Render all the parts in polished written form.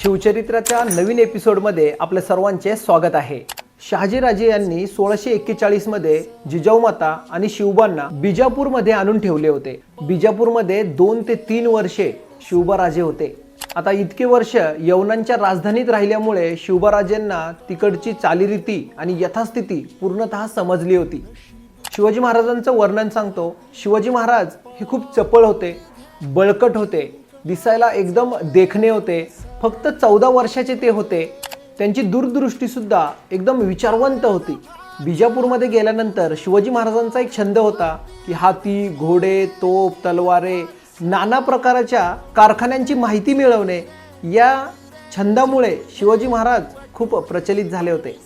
शिवचरित्राच्या नवीन एपिसोडमध्ये आपल्या सर्वांचे स्वागत आहे। शहाजीराजे यांनी 1641 मध्ये जिजाऊमाता आणि शिवबांना बिजापूरमध्ये आणून ठेवले होते। बिजापूरमध्ये 2 ते 3 वर्षे शिवबाराजे होते। आता इतके वर्ष यवनांच्या राजधानीत राहिल्यामुळे शिवबाराजेंना तिकडची चालीरीती आणि यथास्थिती पूर्णतः समजली होती। शिवाजी महाराजांचं वर्णन सांगतो। शिवाजी महाराज हे खूप चपळ होते, बळकट होते, दिसायला एकदम देखणे होते। फक्त 14 वर्षाचे ते होते। त्यांची दूरदृष्टी सुद्धा एकदम विचारवंत होती। बिजापूरमध्ये गेल्यानंतर शिवाजी महाराजांचा एक छंद होता की हाती, घोडे, तोफ, तलवारे, नाना प्रकारच्या कारखान्यांची माहिती मिळवणे। या छंदामुळे शिवाजी महाराज खूप प्रचलित झाले होते।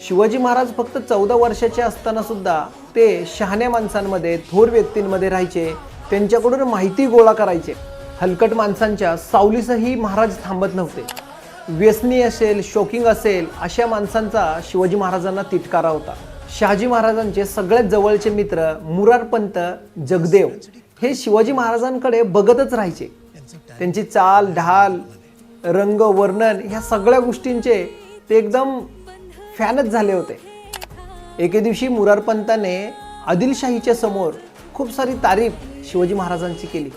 शिवाजी महाराज फक्त 14 वर्षाचे असताना सुद्धा ते शहाण्या माणसांमध्ये, थोर व्यक्तींमध्ये राहायचे, त्यांच्याकडून माहिती गोळा करायचे। हलकट माणसांच्या सावलीसही महाराज थांबत नव्हते। व्यसनी असेल, शोकिंग असेल, अशा माणसांचा शिवाजी महाराजांना तिटकारा होता। शहाजी महाराजांचे सगळ्यात जवळचे मित्र मुरारपंत, जगदेव हे शिवाजी महाराजांकडे बघतच राहायचे। त्यांची चाल, ढाल, रंग, वर्णन ह्या सगळ्या गोष्टींचे ते एकदम फॅनच झाले होते। एके दिवशी मुरारपंताने आदिलशाहीच्या समोर खूप सारी तारीफ शिवाजी महाराजांची केली।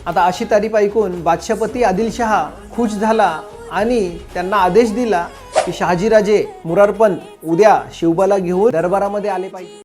आता अशी तारीफ ऐकून बादशाहपती आदिलशहा खुश झाला आणि त्यांना आदेश दिला की शहाजीराजे मुरारपंत उद्या शिवबाला घेऊन दरबारामध्ये आले पाहिजे।